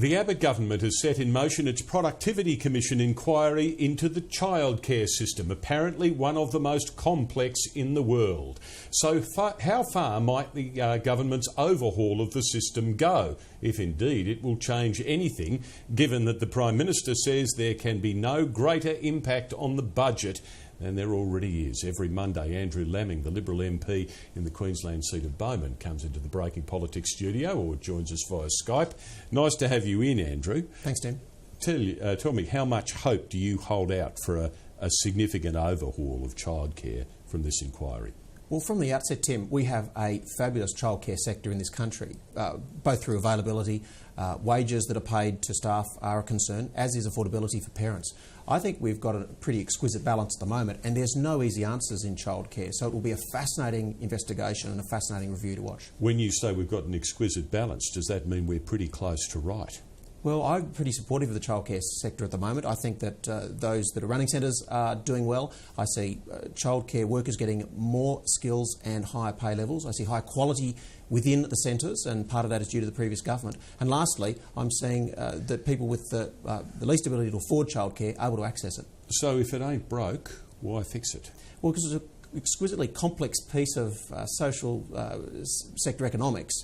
The Abbott government has set in motion its Productivity Commission inquiry into the childcare system, apparently one of the most complex in the world. So how far might the government's overhaul of the system go, if indeed it will change anything, given that the Prime Minister says there can be no greater impact on the budget than there already is? Every Monday, Andrew Laming, the Liberal MP in the Queensland seat of Bowman, comes into the Breaking Politics studio or joins us via Skype. Nice to have you in, Andrew. Thanks, Tim. Tell me, how much hope do you hold out for a significant overhaul of childcare from this inquiry? Well, from the outset, Tim, we have a fabulous childcare sector in this country, both through availability, wages that are paid to staff are a concern, as is affordability for parents. I think we've got a pretty exquisite balance at the moment, and there's no easy answers in childcare, so it will be a fascinating investigation and a fascinating review to watch. When you say we've got an exquisite balance, does that mean we're pretty close to right? Well, I'm pretty supportive of the childcare sector at the moment. I think that those that are running centres are doing well. I see childcare workers getting more skills and higher pay levels. I see high quality within the centres, and part of that is due to the previous government. And lastly, I'm seeing that people with the least ability to afford childcare are able to access it. So if it ain't broke, why fix it? Well, because it's an exquisitely complex piece of social sector economics.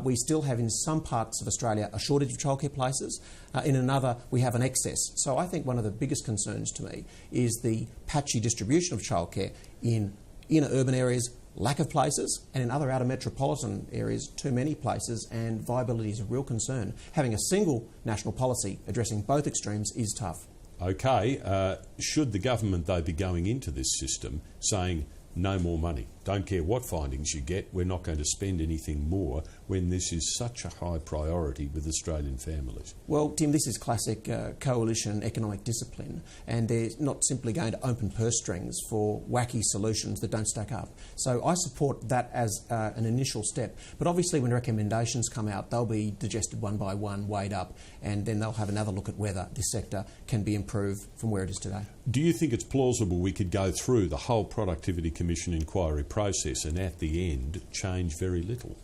We still have in some parts of Australia a shortage of childcare places. In another, we have an excess. So I think one of the biggest concerns to me is the patchy distribution of childcare in inner urban areas, lack of places, and in other outer metropolitan areas, too many places, and viability is a real concern. Having a single national policy addressing both extremes is tough. OK, should the government, though, be going into this system saying no more money, don't care what findings you get, we're not going to spend anything more, when this is such a high priority with Australian families? Well, Tim, this is classic coalition economic discipline, and they're not simply going to open purse strings for wacky solutions that don't stack up. So I support that as an initial step. But obviously when recommendations come out, they'll be digested one by one, weighed up, and then they'll have another look at whether this sector can be improved from where it is today. Do you think it's plausible we could go through the whole Productivity Commission inquiry process and at the end change very little?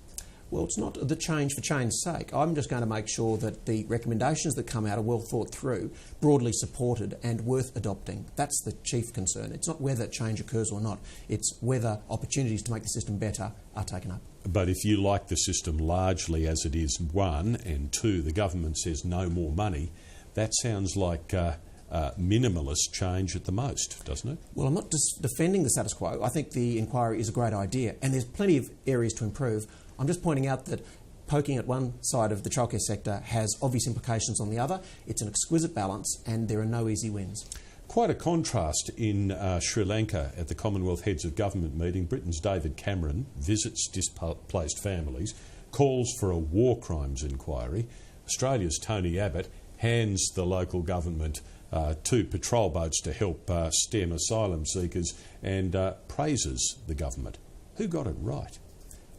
Well, it's not the change for change's sake. I'm just going to make sure that the recommendations that come out are well thought through, broadly supported and worth adopting. That's the chief concern. It's not whether change occurs or not. It's whether opportunities to make the system better are taken up. But if you like the system largely as it is, one, and two, the government says no more money, that sounds like minimalist change at the most, doesn't it? Well, I'm not just defending the status quo. I think the inquiry is a great idea, and there's plenty of areas to improve. I'm just pointing out that poking at one side of the childcare sector has obvious implications on the other. It's an exquisite balance, and there are no easy wins. Quite a contrast in Sri Lanka at the Commonwealth Heads of Government meeting. Britain's David Cameron visits displaced families, calls for a war crimes inquiry. Australia's Tony Abbott hands the local government 2 patrol boats to help stem asylum seekers and praises the government. Who got it right?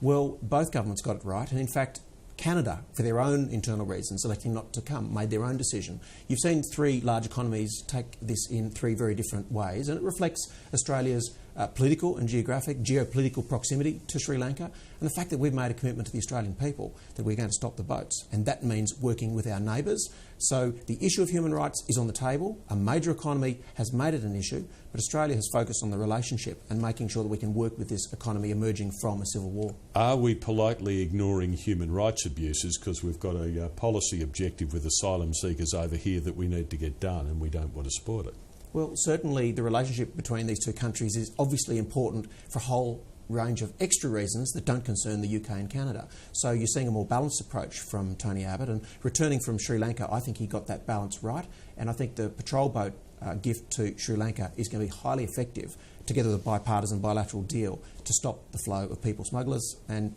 Well, both governments got it right, and in fact Canada, for their own internal reasons, electing not to come, made their own decision. You've seen 3 large economies take this in 3 very different ways, and it reflects Australia's political and geopolitical proximity to Sri Lanka, and the fact that we've made a commitment to the Australian people that we're going to stop the boats, and that means working with our neighbours. So the issue of human rights is on the table. A major economy has made it an issue, but Australia has focused on the relationship and making sure that we can work with this economy emerging from a civil war. Are we politely ignoring human rights abuses because we've got a policy objective with asylum seekers over here that we need to get done and we don't want to spoil it? Well, certainly the relationship between these 2 countries is obviously important for a whole range of extra reasons that don't concern the UK and Canada. So you're seeing a more balanced approach from Tony Abbott, and returning from Sri Lanka, I think he got that balance right, and I think the patrol boat gift to Sri Lanka is going to be highly effective, together with a bipartisan bilateral deal to stop the flow of people smugglers and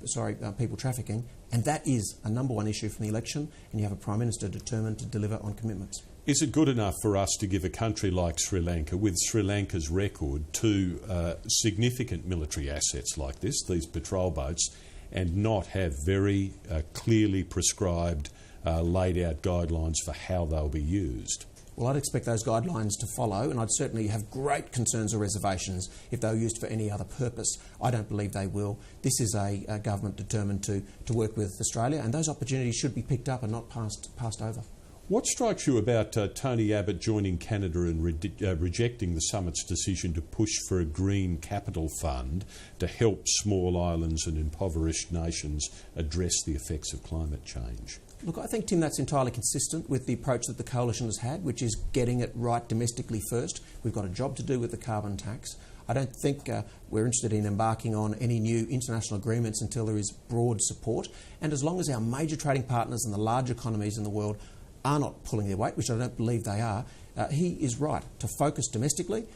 people trafficking, and that is a number 1 issue from the election, and you have a Prime Minister determined to deliver on commitments. Is it good enough for us to give a country like Sri Lanka, with Sri Lanka's record, to significant military assets like this, these patrol boats, and not have very clearly prescribed, laid out guidelines for how they'll be used? Well, I'd expect those guidelines to follow, and I'd certainly have great concerns or reservations if they were used for any other purpose. I don't believe they will. This is a government determined to work with Australia, and those opportunities should be picked up and not passed over. What strikes you about Tony Abbott joining Canada and rejecting the summit's decision to push for a green capital fund to help small islands and impoverished nations address the effects of climate change? Look, I think, Tim, that's entirely consistent with the approach that the coalition has had, which is getting it right domestically first. We've got a job to do with the carbon tax. I don't think we're interested in embarking on any new international agreements until there is broad support. And as long as our major trading partners and the large economies in the world are not pulling their weight, which I don't believe they are, he is right to focus domestically,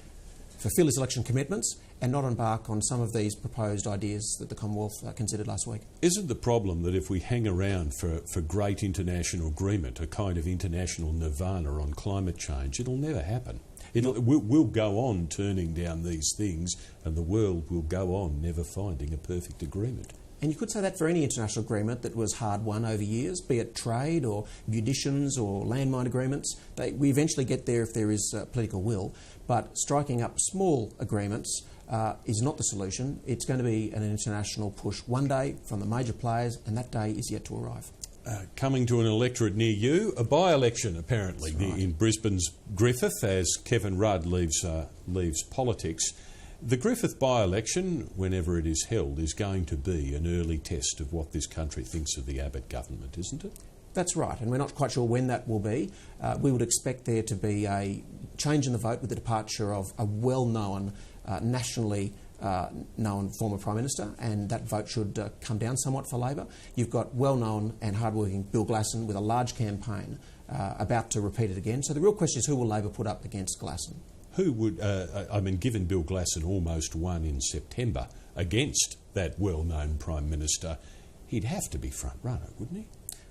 fulfil his election commitments, and not embark on some of these proposed ideas that the Commonwealth considered last week. Isn't the problem that if we hang around for great international agreement, a kind of international nirvana on climate change, it'll never happen? We'll go on turning down these things, and the world will go on never finding a perfect agreement. And you could say that for any international agreement that was hard won over years, be it trade or munitions or landmine agreements. We eventually get there if there is political will. But striking up small agreements is not the solution. It's going to be an international push one day from the major players, and that day is yet to arrive. Coming to an electorate near you, a by-election apparently in Brisbane's Griffith as Kevin Rudd leaves politics. The Griffith by-election, whenever it is held, is going to be an early test of what this country thinks of the Abbott government, isn't it? That's right, and we're not quite sure when that will be. We would expect there to be a change in the vote with the departure of a well-known, nationally known former Prime Minister, and that vote should come down somewhat for Labor. You've got well-known and hard-working Bill Glasson with a large campaign about to repeat it again. So the real question is, who will Labor put up against Glasson? Who would, given Bill Glasson almost won in September against that well-known Prime Minister, he'd have to be front-runner, wouldn't he?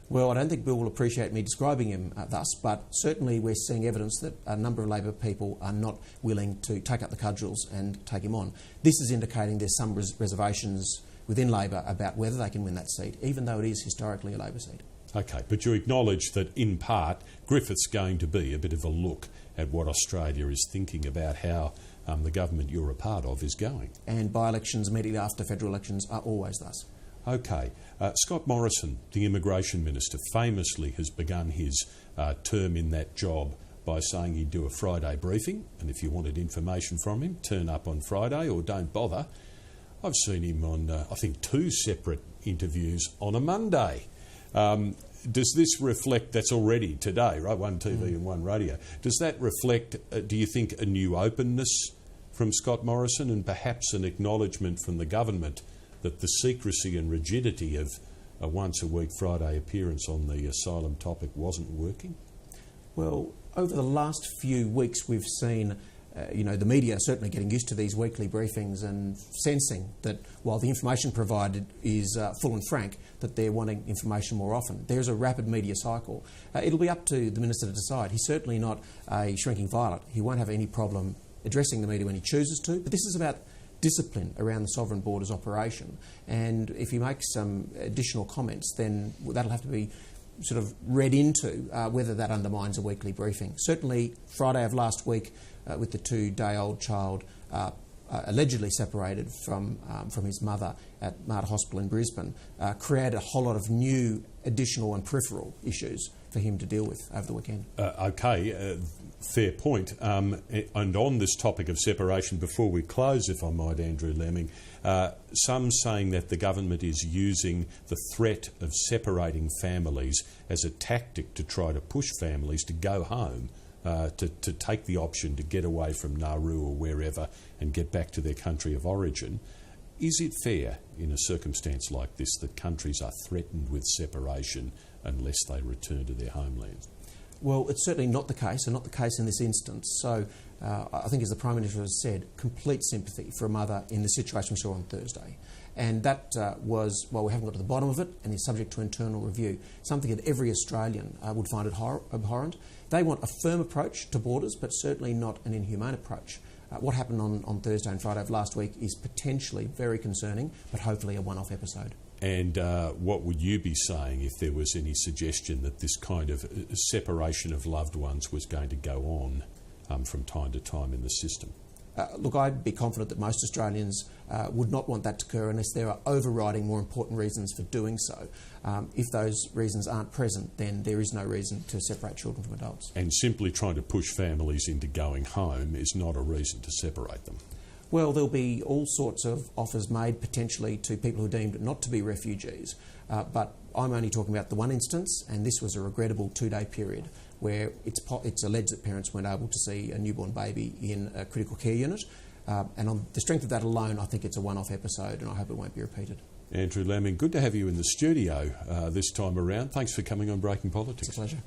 Well, I don't think Bill will appreciate me describing him thus, but certainly we're seeing evidence that a number of Labor people are not willing to take up the cudgels and take him on. This is indicating there's some reservations within Labor about whether they can win that seat, even though it is historically a Labor seat. OK, but you acknowledge that, in part, Griffith's going to be a bit of a look at what Australia is thinking about how the government you're a part of is going. And by-elections immediately after federal elections are always thus. OK. Scott Morrison, the Immigration Minister, famously has begun his term in that job by saying he'd do a Friday briefing, and if you wanted information from him, turn up on Friday or don't bother. I've seen him on, I think, 2 separate interviews on a Monday. Does this reflect, that's already today, right, one TV and one radio, does that reflect, do you think, a new openness from Scott Morrison and perhaps an acknowledgement from the government that the secrecy and rigidity of a once-a-week Friday appearance on the asylum topic wasn't working? Well, over the last few weeks we've seen the media certainly getting used to these weekly briefings and sensing that while the information provided is full and frank, that they're wanting information more often. There's a rapid media cycle. It'll be up to the Minister to decide. He's certainly not a shrinking violet. He won't have any problem addressing the media when he chooses to, but this is about discipline around the Sovereign Borders operation. And if he makes some additional comments, then that'll have to be sort of read into whether that undermines a weekly briefing. Certainly, Friday of last week, with the 2-day-old child allegedly separated from his mother at Mater Hospital in Brisbane, created a whole lot of new, additional and peripheral issues for him to deal with over the weekend. Fair point. And on this topic of separation, before we close, if I might, Andrew Lemming, some saying that the government is using the threat of separating families as a tactic to try to push families to go home, to take the option to get away from Nauru or wherever and get back to their country of origin. Is it fair in a circumstance like this that countries are threatened with separation unless they return to their homelands? Well, it's certainly not the case, and not the case in this instance. So I think, as the Prime Minister has said, complete sympathy for a mother in the situation we saw on Thursday. And that was, well, we haven't got to the bottom of it and is subject to internal review, something that every Australian would find abhorrent. They want a firm approach to borders, but certainly not an inhumane approach. What happened on Thursday and Friday of last week is potentially very concerning, but hopefully a one-off episode. And what would you be saying if there was any suggestion that this kind of separation of loved ones was going to go on from time to time in the system? Look, I'd be confident that most Australians would not want that to occur unless there are overriding more important reasons for doing so. If those reasons aren't present, then there is no reason to separate children from adults. And simply trying to push families into going home is not a reason to separate them. Well, there'll be all sorts of offers made potentially to people who are deemed not to be refugees, but I'm only talking about the one instance, and this was a regrettable 2-day period where it's alleged that parents weren't able to see a newborn baby in a critical care unit, and on the strength of that alone, I think it's a one-off episode, and I hope it won't be repeated. Andrew Laming, good to have you in the studio this time around. Thanks for coming on Breaking Politics. It's a pleasure.